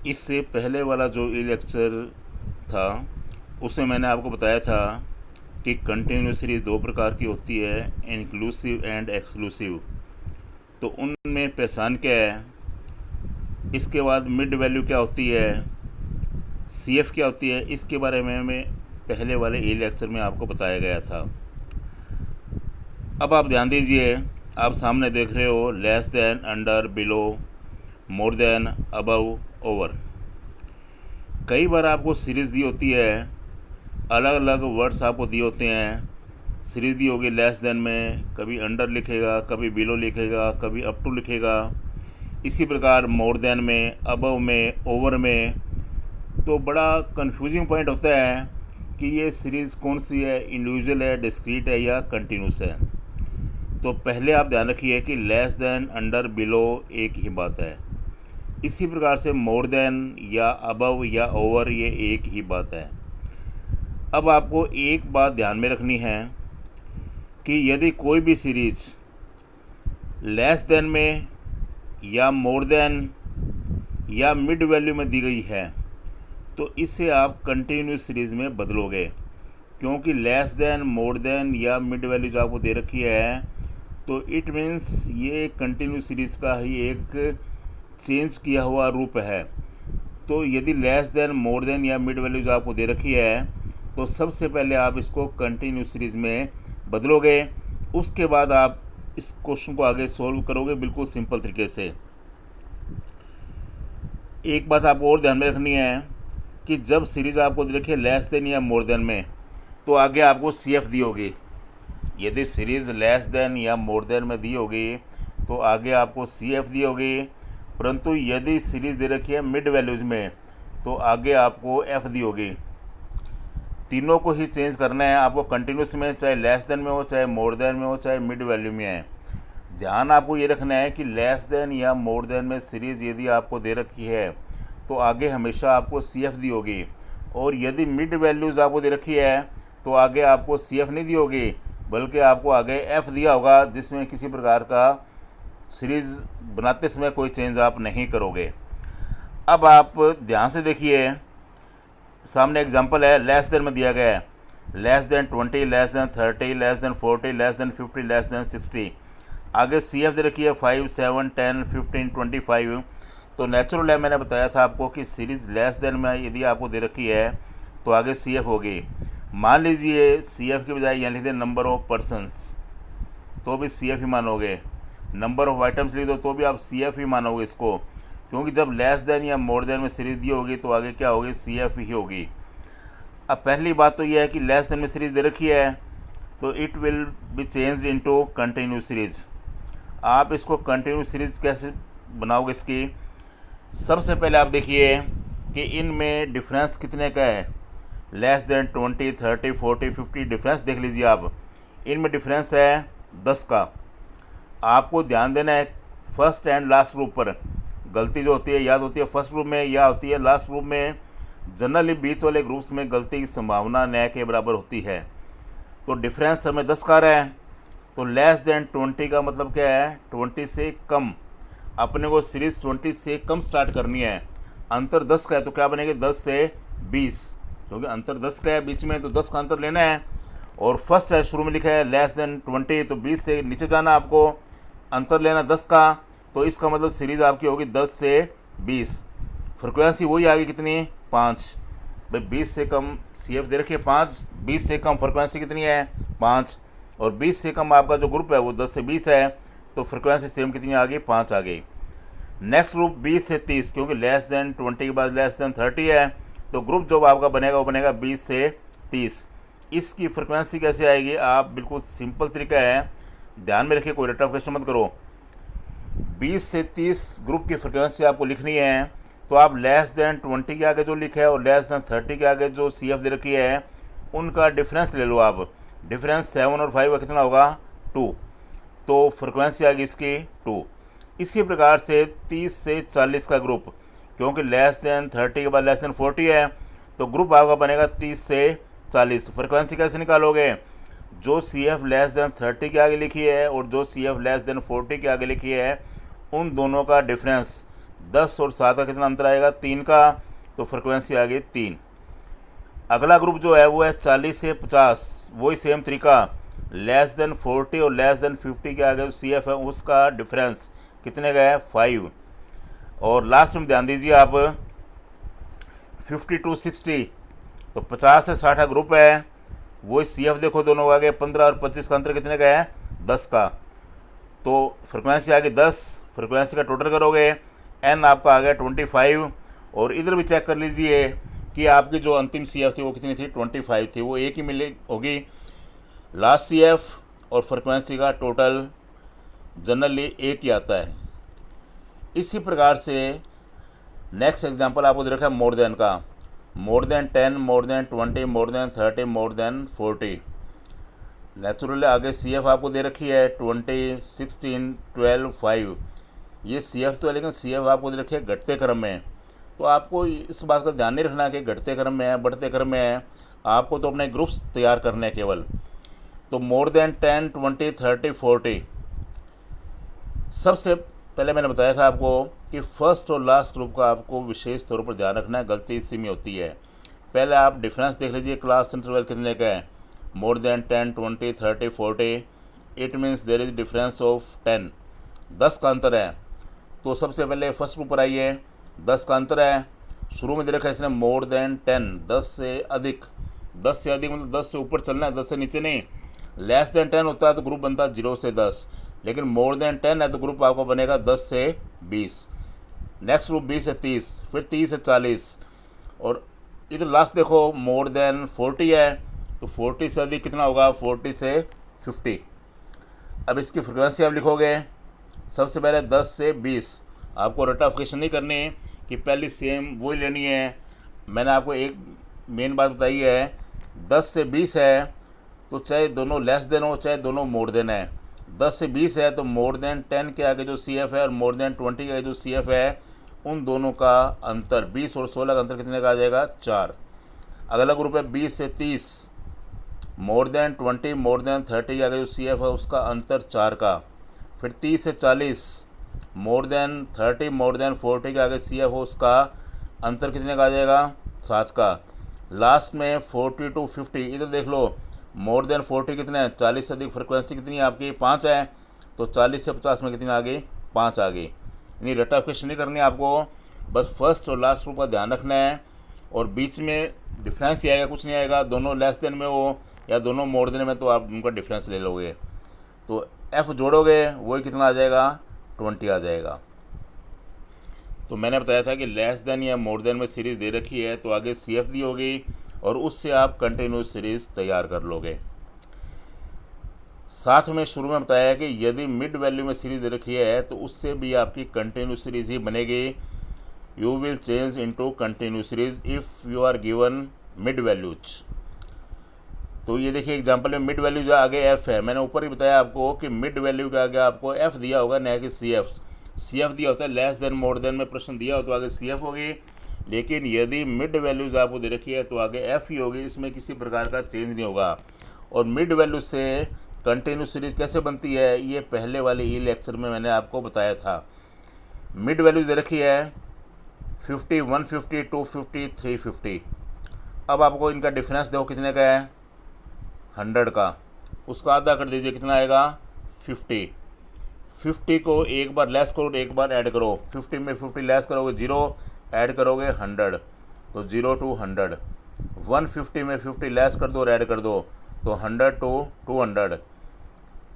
इससे पहले वाला जो ई लेक्चर था उसमें मैंने आपको बताया था कि कंटिन्यूस सीरीज़ दो प्रकार की होती है, इंक्लूसिव एंड एक्सक्लूसिव। तो उनमें पहचान क्या है, इसके बाद मिड वैल्यू क्या होती है, सीएफ क्या होती है, इसके बारे में मैं पहले वाले ई लेक्चर में आपको बताया गया था। अब आप ध्यान दीजिए, आप सामने देख रहे हो less than, under, below, more than, above, over. कई बार आपको सीरीज़ दी होती है, अलग अलग वर्ड्स आपको दिए होते हैं। सीरीज़ दी होगी लेस देन में, कभी अंडर लिखेगा, कभी बिलो लिखेगा, कभी अप टू लिखेगा। इसी प्रकार मोर देन में, अबव में, ओवर में। तो बड़ा कंफ्यूजिंग पॉइंट होता है कि ये सीरीज़ कौन सी है, इंडिविजुअल है, डिस्क्रीट है या कंटिन्यूस है। तो पहले आप ध्यान रखिए कि लेस देन, अंडर, बिलो एक ही बात है। इसी प्रकार से मोर देन या अबव या ओवर ये एक ही बात है। अब आपको एक बात ध्यान में रखनी है कि यदि कोई भी सीरीज लेस देन में या मोर देन या मिड वैल्यू में दी गई है तो इसे आप कंटिन्यूस सीरीज़ में बदलोगे, क्योंकि लेस देन, मोर देन या मिड वैल्यू जो आपको दे रखी है तो इट मीन्स ये कंटिन्यूस सीरीज़ का ही एक चेंज किया हुआ रूप है। तो यदि लेस देन, मोर देन या मिड वैल्यू जो आपको दे रखी है तो सबसे पहले आप इसको कंटिन्यूस सीरीज़ में बदलोगे। उसके बाद आप इस क्वेश्चन को आगे सॉल्व करोगे बिल्कुल सिंपल तरीके से। एक बात आपको और ध्यान में रखनी है कि जब सीरीज़ आपको दे रखी है लेस देन या मोर देन में तो आगे आपको सी एफ दी होगी। यदि सीरीज़ लेस देन या मोर देन में दी होगी तो आगे आपको सी एफ दी होगी, परंतु यदि सीरीज़ दे रखी है मिड वैल्यूज़ में तो आगे आपको एफ दी होगी। तीनों को ही चेंज करना है आपको कंटिन्यूस में, चाहे लेस देन में हो, चाहे मोर देन में हो, चाहे मिड वैल्यू में है। ध्यान आपको ये रखना है कि लेस देन या मोर देन में सीरीज़ यदि आपको दे रखी है तो आगे हमेशा आपको सी एफ दी होगी, और यदि मिड वैल्यूज़ आपको दे रखी है तो आगे आपको सी एफ नहीं दी होगी बल्कि आपको आगे एफ़ दिया होगा, जिसमें किसी प्रकार का सीरीज़ बनाते समय कोई चेंज आप नहीं करोगे। अब आप ध्यान से देखिए, सामने एग्जांपल है, लेस देन में दिया गया है less than 20, less than 30, less than 40, less than 50, less than 60। आगे सी एफ दे रखी है 5, 7, 10, 15, 25। तो नेचुरल है, मैंने बताया था आपको कि सीरीज़ लेस देन में यदि आपको दे रखी है तो आगे सी एफ होगी। मान लीजिए सी एफ की बजाय यहाँ लिख दें नंबर ऑफ पर्सनस, तो भी सी एफ ही मानोगे। नंबर ऑफ आइटम्स लिख दो तो भी आप सी एफ ही मानोगे इसको, क्योंकि जब लेस देन या मोर देन में सीरीज़ दी होगी तो आगे क्या होगी, सी एफ ही होगी। अब पहली बात तो यह है कि लेस देन में सीरीज़ दे रखी है तो it will be changed into continuous series. आप इसको कंटिन्यूस सीरीज़ कैसे बनाओगे इसकी, सबसे पहले आप देखिए कि इनमें डिफरेंस कितने का है। लेस देन 20, 30, 40, 50 डिफरेंस देख लीजिए आप, इनमें डिफरेंस है 10 का। आपको ध्यान देना है फर्स्ट एंड लास्ट ग्रुप पर। गलती जो होती है याद होती है फर्स्ट ग्रुप में या होती है लास्ट ग्रुप में। जनरली बीच वाले ग्रुप्स में गलती की संभावना न के बराबर होती है। तो डिफरेंस हमें 10 का आ रहा है, तो लेस देन 20 का मतलब क्या है, 20 से कम। अपने को सीरीज़ 20 से कम स्टार्ट करनी है। अंतर 10 का है तो क्या बनेगा, 10 से 20, क्योंकि अंतर 10 का है बीच में तो 10 का अंतर लेना है। और फर्स्ट है, शुरू में लिखा है लेस देन 20, तो 20 से नीचे जाना आपको, अंतर लेना 10 का। तो इसका मतलब सीरीज़ आपकी होगी 10 से 20। फ्रिक्वेंसी वही आ गई कितनी, 5। भाई 20 से कम सी एफ दे रखी है 5, 20 से कम फ्रिक्वेंसी कितनी है, 5। और 20 से कम आपका जो ग्रुप है वो 10 से 20 है, तो फ्रिक्वेंसी सेम कितनी आ गई, 5 आ गई। नेक्स्ट ग्रुप 20 से 30, क्योंकि लेस देन 20 के बाद लेस देन 30 है, तो ग्रुप जो आपका बनेगा वो बनेगा 20 से 30। इसकी फ्रिक्वेंसी कैसे आएगी, आप बिल्कुल सिंपल तरीका है, ध्यान में रखिए, कोई रट ऑफ क्वेश्चन मत करो। 20 से 30 ग्रुप की फ्रिक्वेंसी आपको लिखनी है, तो आप लेस देन 20 के आगे जो लिखा है और लेस देन 30 के आगे जो सी एफ दे रखी है उनका डिफरेंस ले लो आप। डिफरेंस 7 और 5 का कितना होगा, 2, तो फ्रिक्वेंसी आ गई इसकी 2। इसी प्रकार से 30 से 40 का ग्रुप, क्योंकि लेस देन 30 के बाद लेस देन 40 है, तो ग्रुप आपका बनेगा 30 से 40। फ्रिक्वेंसी कैसे निकालोगे, जो सी एफ लेस देन 30 के आगे लिखी है और जो सी एफ लेस देन 40 के आगे लिखी है उन दोनों का डिफरेंस 10 और 7 का कितना अंतर आएगा, 3 का, तो फ्रिक्वेंसी आ गई 3। अगला ग्रुप जो है वो है 40 से 50, वही सेम तरीका, लेस देन 40 और लेस देन 50 के आगे सी एफ है, उसका डिफरेंस कितने का है, 5। और लास्ट में ध्यान दीजिए आप 50 टू 60, तो 50 से 60 का ग्रुप है, वही सी एफ देखो दोनों का आगे 15 और 25 का अंतर कितने का है, 10 का, तो फ्रिक्वेंसी आ गई 10। फ्रिक्वेंसी का टोटल करोगे एन आपका आ गया 25। और इधर भी चेक कर लीजिए कि आपकी जो अंतिम सी एफ थी वो कितनी थी, 25 थी, वो एक ही मिले होगी लास्ट सी एफ और फ्रिक्वेंसी का टोटल जनरली एक ही आता है। इसी प्रकार से नेक्स्ट एग्जांपल आपको दे रखा है मोर देन का, more than 10, more than 20, more than 30, more than 40। Naturally आगे सी एफ आपको दे रखी है 20, 16, 12, 5। ये सी एफ तो है, लेकिन सी एफ आपको दे रखी है घटते क्रम में, तो आपको इस बात का ध्यान नहीं रखना कि घटते क्रम में है बढ़ते क्रम में है, आपको तो अपने ग्रुप्स तैयार करने हैं केवल। तो मोर देन 10, 20, 30, 40। सबसे पहले मैंने बताया था आपको कि फर्स्ट और लास्ट ग्रुप का आपको विशेष तौर पर ध्यान रखना है, गलती इसी में होती है। पहले आप डिफरेंस देख लीजिए, क्लास इंटरवल कितने का है, more than 10, 20, 30, 40, it means there is difference of 10, 10 का अंतर है। तो सबसे पहले फर्स्ट ग्रुप पर आइए, 10 का अंतर है, शुरू में दे रखा है इसने मोर देन 10, 10 से अधिक, 10 से अधिक मतलब 10 से ऊपर चलना है, 10 से नीचे नहीं। लेस देन 10 होता है तो ग्रुप बनता है 0 से 10, लेकिन मोर देन 10 है तो ग्रुप आपको बनेगा 10 से 20। नेक्स्ट ग्रुप 20 से 30, फिर 30 से 40, और इधर लास्ट देखो मोर देन 40 है, तो 40 से अधिक कितना होगा, 40 से 50। अब इसकी फ्रिक्वेंसी आप लिखोगे, सबसे पहले 10 से 20, आपको रटाफिकेशन नहीं करनी कि पहली सेम वही लेनी है। मैंने आपको एक मेन बात बताई है, 10 से 20 है तो चाहे दोनों लेस देन हो चाहे दोनों मोर देन है। 10 से 20 है तो मोर देन 10 के आगे जो सी एफ है और मोर देन 20 के आगे जो सी एफ है, उन दोनों का अंतर 20 और 16 का अंतर कितने का आ जाएगा, 4। अगला ग्रुप है 20 से 30, मोर देन 20, मोर देन 30 के आगे जो सी एफ है उसका अंतर 4 का। फिर 30 से 40, मोर देन 30, मोर देन 40 के आगे सी एफ हो उसका अंतर कितने का आ जाएगा, 7 का। लास्ट में 40 टू 50, इधर देख लो मोर देन 40 कितने हैं, 40 से अधिक, फ्रिक्वेंसी कितनी है आपकी, 5 है, तो 40 से 50 में कितनी आ गई, 5 आ गई। यानी रटाफिकेशन नहीं करनी है आपको, बस फर्स्ट और लास्ट ग्रुप का ध्यान रखना है, और बीच में डिफरेंस ही आएगा, कुछ नहीं आएगा। दोनों लेस देन में हो या दोनों मोर देन में तो आप उनका डिफरेंस ले लोगे, तो एफ जोड़ोगे वही कितना आ जाएगा, 20 आ जाएगा। तो मैंने बताया था कि लेस देन या मोर देन में सीरीज़ दे रखी है तो आगे सी एफ दी होगी और उससे आप कंटिन्यूस सीरीज़ तैयार कर लोगे। साथ में शुरू में बताया कि यदि मिड वैल्यू में सीरीज़ दे रखी है तो उससे भी आपकी कंटिन्यूस सीरीज़ ही बनेगी। You will change into continuous series if you are given mid values. तो ये देखिए एग्जांपल में मिड वैल्यू जो आगे एफ है, मैंने ऊपर ही बताया आपको कि मिड वैल्यू के आगे आपको एफ दिया होगा, न कि सी एफ। सी एफ दिया होता है लेस देन मोर देन में प्रश्न दिया हो तो आगे सी एफ होगी, लेकिन यदि मिड वैल्यूज़ आपको दे रखी है तो आगे एफ ही होगी, इसमें किसी प्रकार का चेंज नहीं होगा। और मिड वैल्यू से कंटिन्यूस सीरीज कैसे बनती है, ये पहले वाले ई लेक्चर में मैंने आपको बताया था। मिड वैल्यूज दे रखी है 50, 150, 250, 350। अब आपको इनका डिफरेंस देखो कितने का है, 100 का, उसका आधा कर दीजिए, कितना आएगा, 50। 50 को एक बार लेस करो, एक बार ऐड करो, 50 में 50 लेस करोगे 0, ऐड करोगे 100, तो 0 टू 100। 150 में 50 लेस कर दो और ऐड कर दो, तो 100 टू 200।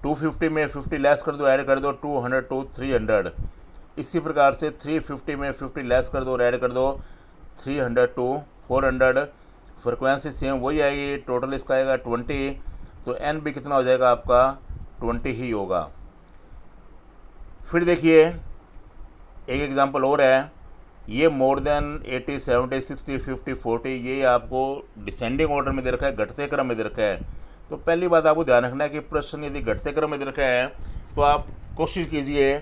250 में 50 लेस कर दो, ऐड कर दो, 200 टू 300। इसी प्रकार से 350 में 50 लेस कर दो और ऐड कर दो, 300 टू 400। फ्रिक्वेंसी सेम वही आएगी, टोटल इसका आएगा 20, तो एन भी कितना हो जाएगा आपका, 20 ही होगा। फिर देखिए एक एग्जांपल और है, ये मोर देन 80, 70, 60, 50, 40, ये आपको डिसेंडिंग ऑर्डर में दे रखा है, घटते क्रम में दे रखा है। तो पहली बात आपको ध्यान रखना है कि प्रश्न यदि घटते क्रम में दे रखा है तो आप कोशिश कीजिए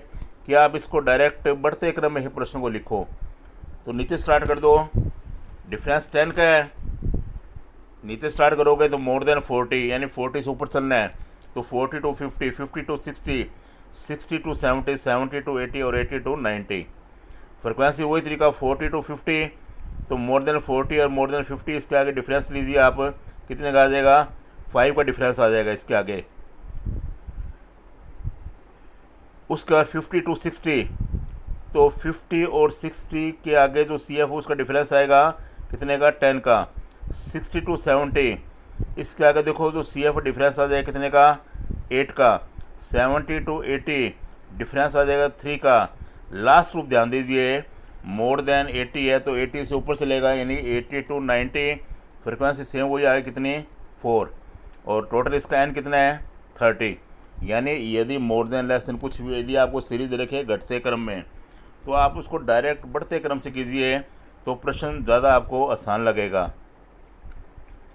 कि आप इसको डायरेक्ट बढ़ते क्रम में ही प्रश्न को लिखो। तो नीचे स्टार्ट कर दो, डिफरेंस 10 का है, नीचे स्टार्ट करोगे तो मोर देन 40 यानी 40 से ऊपर चलना है, तो 40 टू 50, 50 टू 60, 60 टू 70, 70 टू 80 और 80 टू 90। फ्रिक्वेंसी वही तरीका 40 to 50, तो मोर देन 40 और मोर देन 50 इसके आगे डिफरेंस लीजिए आप, कितने का आ जाएगा, 5 का डिफरेंस आ जाएगा इसके आगे। उसके बाद 50 to 60, तो 50 और 60 के आगे जो सी एफ उसका डिफरेंस आएगा कितने का, 10 का। 60 to 70, इसके आगे देखो जो सी एफ डिफरेंस आ जाएगा कितने का, 8 का। 70 to 80 डिफरेंस आ जाएगा 3 का। लास्ट ग्रुप ध्यान दीजिए, मोर देन 80 है तो 80 से ऊपर चलेगा, यानी 80 to 90, फ्रिक्वेंसी सेम वही आएगी कितनी, 4, और टोटल इसका एन कितना है, 30। यानी यदि मोर देन लेस देन कुछ भी यदि आपको सीरीज रखे घटते क्रम में, तो आप उसको डायरेक्ट बढ़ते क्रम से कीजिए तो प्रश्न ज़्यादा आपको आसान लगेगा।